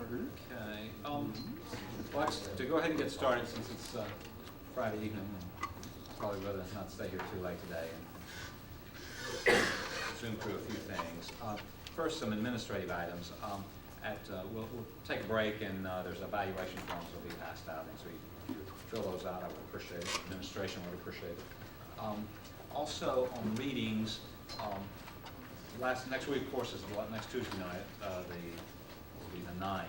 Okay. Well, to go ahead and get started, since it's Friday evening, probably rather not stay here too late today and zoom through a few things. First, some administrative items. We'll take a break, and there's evaluation forms that will be passed out, and so you fill those out. I would appreciate it. Administration would appreciate it. Also, on readings, next week, of course, is next Tuesday night. Will be the 9th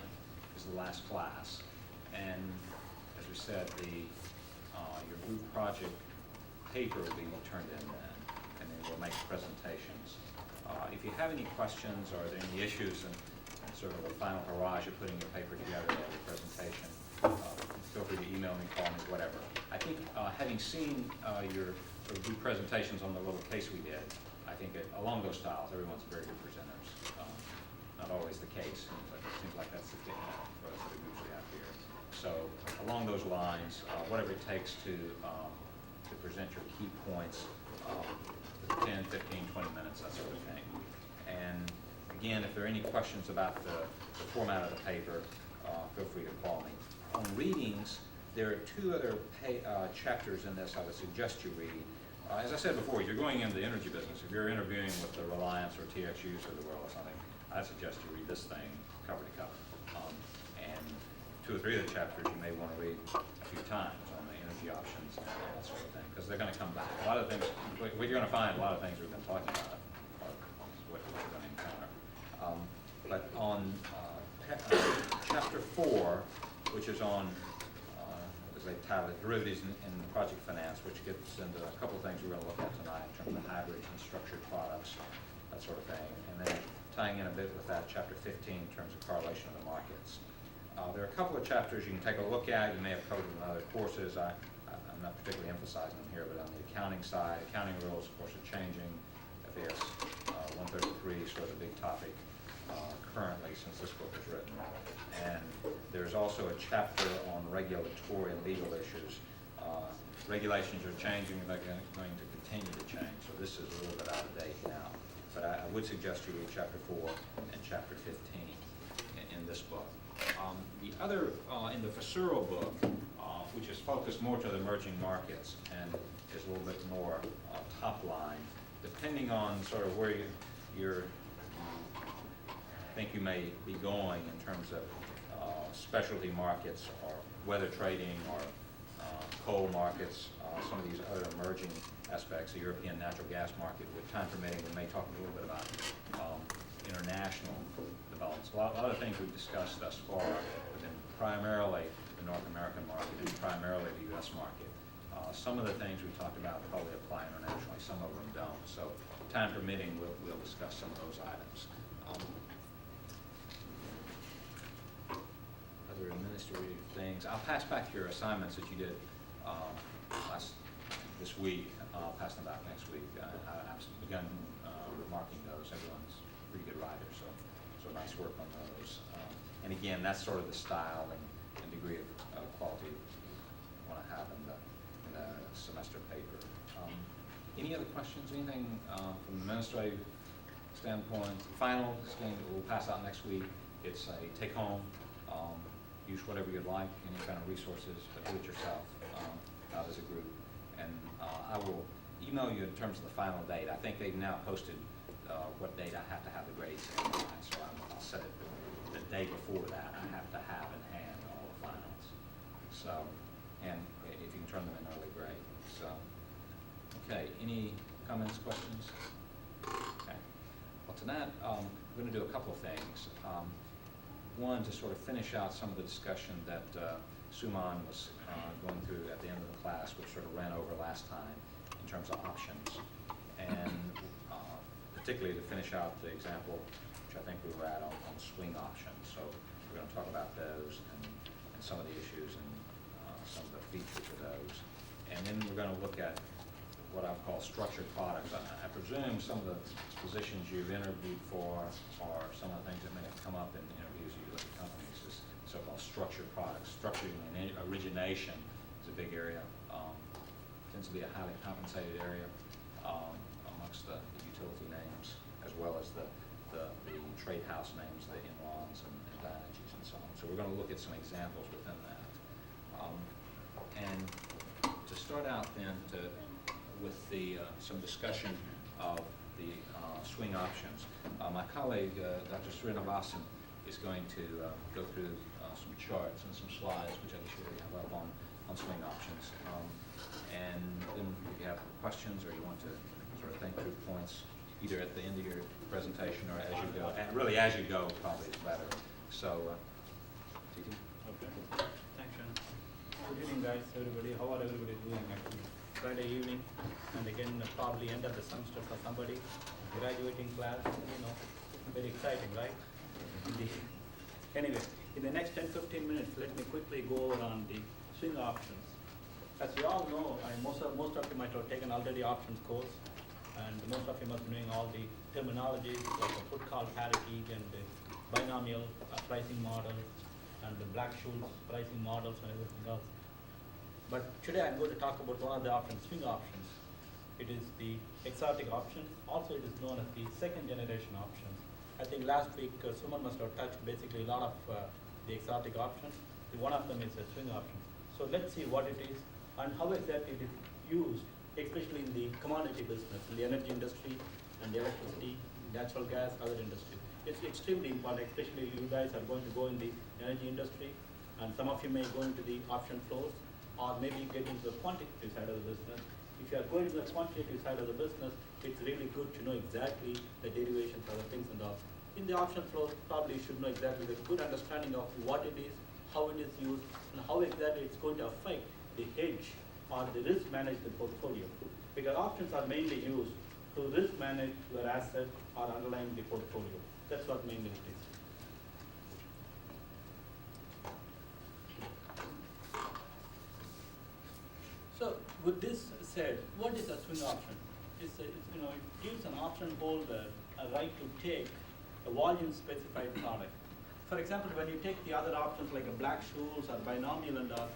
is the last class, and as we said, your group project paper will be turned in then, and then we'll make presentations. If you have any questions or are there any issues and sort of the final hurrah of putting your paper together or your presentation, feel free to email me, call me, whatever. I think having seen your sort of group presentations on the little case we did, I think along those styles, everyone's very good presenters. Not always the case, but it seems like that's the case for us that we usually have here. So along those lines, whatever it takes to present your key points, 10, 15, 20 minutes, that sort of thing. And again, if there are any questions about the format of the paper, feel free to call me. On readings, there are two other chapters in this I would suggest you read. As I said before, you're going into the energy business. If you're interviewing with the Reliance or TXUs of the world or something, I suggest you read this thing cover to cover. And 2 or 3 of the chapters you may want to read a few times on the energy options and that sort of thing, because they're going to come back. A lot of things, what you're going to find, a lot of things we've been talking about are what we're going to encounter. But on chapter 4, which is on as they title it, derivatives in project finance, which gets into a couple of things we're going to look at tonight in terms of hybrids and structured products, that sort of thing. And then tying in a bit with that, chapter 15 in terms of correlation of the markets. There are a couple of chapters you can take a look at. You may have covered in other courses. I'm not particularly emphasizing them here, but on the accounting side, accounting rules, of course, are changing. FAS 133 is sort of the big topic currently since this book was written. And there's also a chapter on regulatory and legal issues. Regulations are changing, and they're going to continue to change. So this is a little bit out of date now. But I would suggest you read chapter 4 and chapter 15 in this book. The other, in the Fusuro book, which is focused more to the emerging markets and is a little bit more top line, depending on sort of where you think you may be going in terms of specialty markets or weather trading or coal markets, some of these other emerging aspects, the European natural gas market. With time permitting, we may talk a little bit about international developments. A lot of things we've discussed thus far have been primarily the North American market and primarily the U.S. market. Some of the things we talked about probably apply internationally, some of them don't. So time permitting, we'll discuss some of those items. Other administrative things. I'll pass back your assignments that you did this week. I'll pass them back next week. I've begun remarking those. Everyone's a pretty good writer, so nice work on those. And again, that's sort of the style and degree of quality you want to have in the semester paper. Any other questions? Anything from an administrative standpoint? Final thing that we'll pass out next week. It's a take-home. Use whatever you'd like, any kind of resources, but do it yourself out as a group. And I will email you in terms of the final date. I think they've now posted what date I have to have the grades in by, so I'll set it the day before that. I have to have in hand all the finals. So, and if you can turn them in early, great. So, okay, any comments, questions? Okay. Well, tonight we're going to do a couple of things. One, to sort of finish out some of the discussion that Suman was going through at the end of the class, which sort of ran over last time in terms of options. And particularly to finish out the example, which I think we were at on swing options. So we're going to talk about those and some of the issues and some of the features of those. And then we're going to look at what I'll call structured products. I presume some of the positions you've interviewed for or some of the things that may have come up in interviews you look at companies is so-called structured products. Structuring and origination is a big area. Tends to be a highly compensated area amongst the utility names, as well as the trade house names, the in-laws and Dynegies and so on. So we're going to look at some examples within that. And to start out then with some discussion of the swing options, my colleague, Dr. Srinivasan, is going to go through some charts and some slides, which I'm sure you have up on swing options. And then if you have questions or you want to sort of think through points, either at the end of your presentation or as you go, and really as you go probably is better. So, Titi? Okay. Thanks, Sean. Good evening, guys, everybody. How are everybody doing actually? Friday evening, and again, probably end of the semester for somebody, graduating class, very exciting, right? Anyway, in the next 10-15 minutes, let me quickly go over on the swing options. As you all know, most of you might have taken already options course, and most of you must be knowing all the terminologies like the put call parity and the binomial pricing models and the Black-Scholes pricing models and everything else. But today I'm going to talk about one of the options, swing options. It is the exotic option. Also it is known as the second generation options. I think last week Suman must have touched basically a lot of the exotic options. One of them is a swing option. So let's see what it is and how exactly it is used, especially in the commodity business, in the energy industry and the electricity, natural gas, other industries. It's extremely important, especially you guys are going to go in the energy industry, and some of you may go into the option flows, or maybe get into the quantitative side of the business. If you are going to the quantitative side of the business, it's really good to know exactly the derivations of the things and all. In the option flows, probably you should know exactly the good understanding of what it is, how it is used, and how exactly it's going to affect the hedge or the risk manage the portfolio. Because options are mainly used to risk manage your asset or underlying the portfolio. That's what mainly it is. So with this said, what is a swing option? It gives an option holder a right to take a volume specified product. For example, when you take the other options like a Black-Scholes or binomial and all,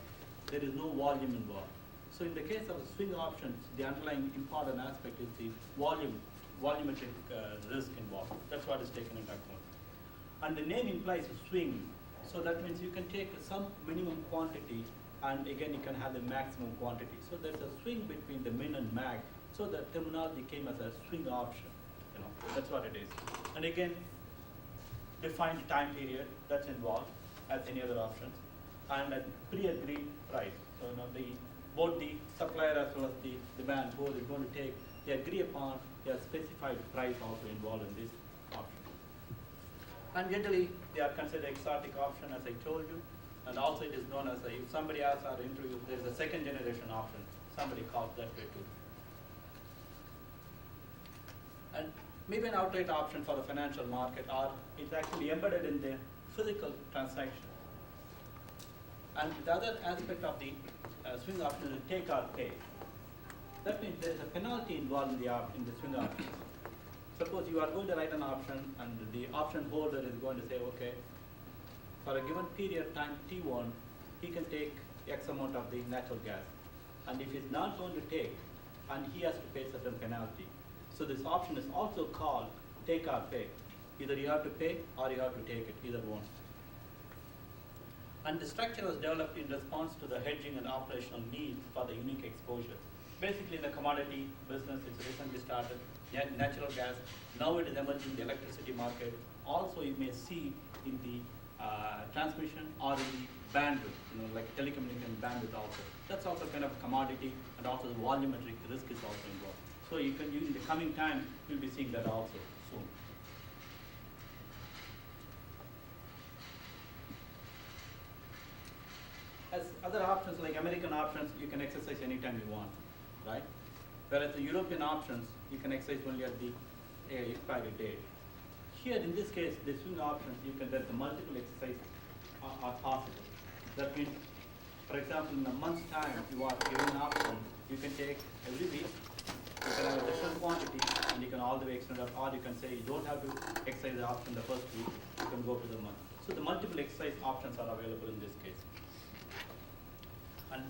there is no volume involved. So in the case of swing options, the underlying important aspect is the volumetric risk involved. That's what is taken into account. And the name implies a swing, so that means you can take some minimum quantity, and again you can have the maximum quantity. So there's a swing between the min and max. So the terminology came as a swing option. That's what it is. And again, defined time period that's involved as any other options, and a pre-agreed price. So both the supplier as well as the demand, both is going to take, they agree upon a specified price also involved in this option. And generally, they are considered exotic option, as I told you. And also it is known as, if somebody asks our interview, there is a second generation option. Somebody calls that way too. And maybe an outright option for the financial market, or it's actually embedded in the physical transaction. And the other aspect of the swing option is take or pay. That means there is a penalty involved in the swing options. Suppose you are going to write an option, and the option holder is going to say, okay, for a given period of time T1, he can take X amount of the natural gas. And if he's not going to take, and he has to pay certain penalty. So this option is also called take or pay. Either you have to pay or you have to take it, either one. And the structure was developed in response to the hedging and operational needs for the unique exposure. Basically, the commodity business is recently started, natural gas. Now it is emerging in the electricity market. Also, you may see in the transmission or in the bandwidth, like telecommunication bandwidth also. That's also kind of a commodity, and also the volumetric risk is also involved. So you can use in the coming time, you'll be seeing that also soon. As other options like American options, you can exercise anytime you want, right? Whereas the European options, you can exercise only at the expiry date. Here, in this case, the swing options, there's a multiple exercise are possible. That means, for example, in a month's time, you are given an option, you can take every week, you can have a different quantity, and you can all the way extend it, or you can say you don't have to exercise the option the first week, you can go to the month. So the multiple exercise options are available in this case. And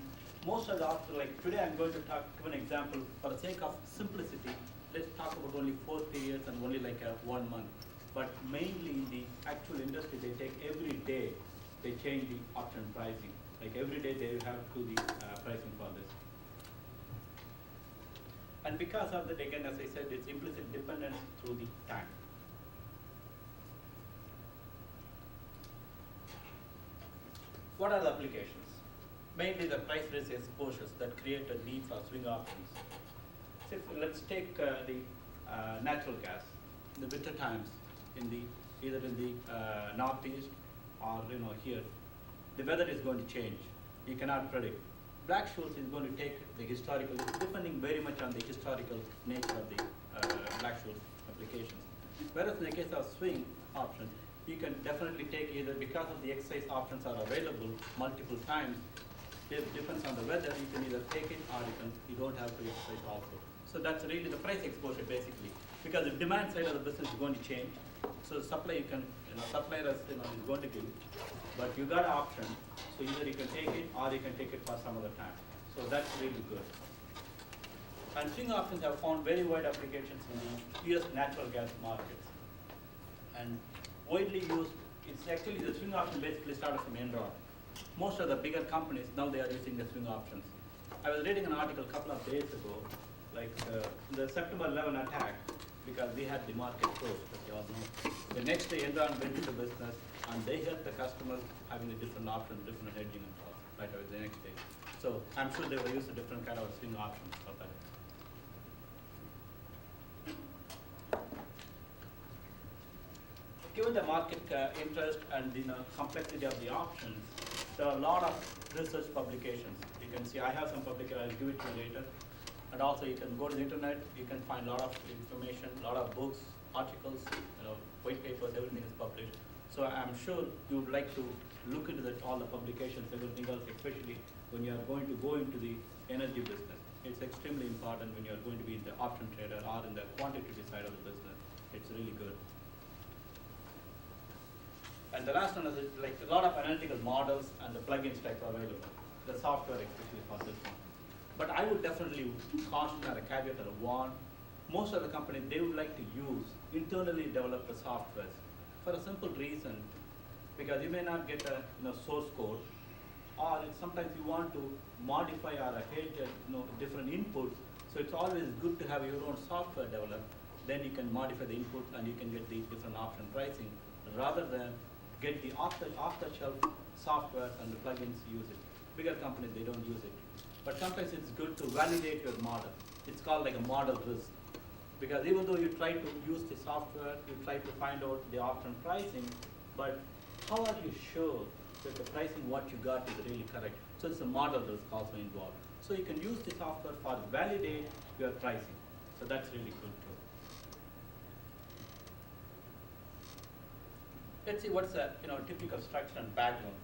most of the options, like today I'm going to give an example, for the sake of simplicity, let's talk about only 4 periods and only like 1 month. But mainly in the actual industry, they take every day they change the option pricing. Like every day they have to do the pricing for this. And because of that, again, as I said, it's implicit dependence through the time. What are the applications? Mainly the price risk exposures that create a need for swing options. So let's take the natural gas in the winter times, either in the northeast or here. The weather is going to change. You cannot predict. Black-Scholes is going to take the historical, depending very much on the historical nature of the Black-Scholes applications. Whereas in the case of swing options, you can definitely take either because of the exercise options are available multiple times. It depends on the weather. You can either take it or you don't have to exercise also. So that's really the price exposure basically, because the demand side of the business is going to change. So supply supplier is going to give, but you got an option. So either you can take it or you can take it for some other time. So that's really good. And swing options have found very wide applications in the US natural gas markets. And widely used, it's actually the swing option basically started from Enron. Most of the bigger companies, now they are using the swing options. I was reading an article a couple of days ago, like the September 11 attack, because we had the market closed, as you all know. The next day, Enron went into business, and they helped the customers having a different option, different hedging and all, right away the next day. So I'm sure they will use a different kind of swing options for that. Given the market interest and the complexity of the options, there are a lot of research publications. You can see I have some publications, I'll give it to you later. And also you can go to the internet, you can find a lot of information, a lot of books, articles, white papers, everything is published. So I'm sure you would like to look into all the publications, everything else, especially when you are going to go into the energy business. It's extremely important when you are going to be in the option trader or in the quantitative side of the business. It's really good. And the last one is like a lot of analytical models and the plugin stacks are available. The software especially for this one. But I would definitely caution or a caveat or a warn. Most of the companies, they would like to use internally developed software for a simple reason, because you may not get a source code, or sometimes you want to modify or hedge different inputs. So it's always good to have your own software developed. Then you can modify the input and you can get the different option pricing, rather than get the off-the-shelf software and the plugins use it. Bigger companies, they don't use it. But sometimes it's good to validate your model. It's called like a model risk. Because even though you try to use the software, you try to find out the option pricing, but how are you sure that the pricing what you got is really correct? So there's a model risk also involved. So you can use the software for validate your pricing. So that's really good too. Let's see what's the typical structure and background.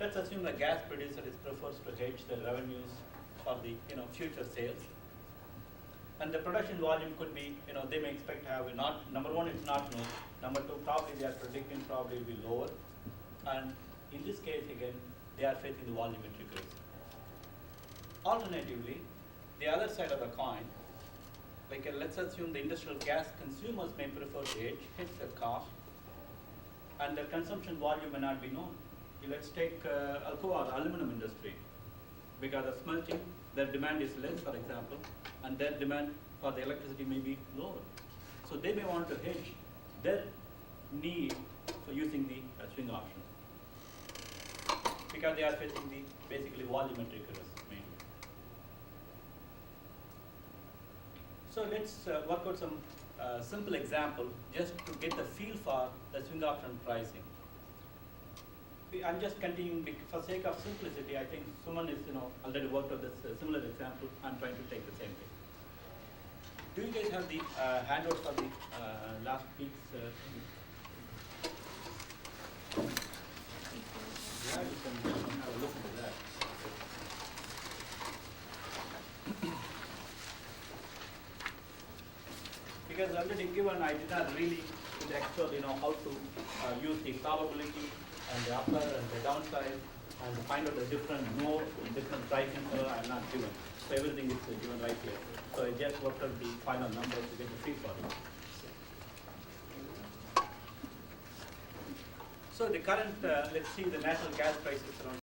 Let's assume the gas producer prefers to hedge the revenues for the future sales. And the production volume could be, they may expect to have number one, it's not known. Number two, probably they are predicting probably will be lower. And in this case, again, they are facing the volumetric risk. Alternatively, the other side of the coin, like let's assume the industrial gas consumers may prefer to hedge their cost, and their consumption volume may not be known. Let's take Alcoa, the aluminum industry, because of smelting, their demand is less, for example, and their demand for the electricity may be lower. So they may want to hedge their need for using the swing option, because they are facing the basically volumetric risk mainly. So let's work out some simple example just to get the feel for the swing option pricing. I'm just continuing for sake of simplicity. I think Suman is already worked on this similar example. I'm trying to take the same thing. Do you guys have the handout for the last week's? Yeah, you can have a look into that. Because already given, I did not really in the actual, how to use the probability and the upper and the downside, and find out the different node, different pricing. I'm not given. So everything is given right here. So I just worked out the final numbers to get the fee for it. So the current, let's see, the natural gas price is around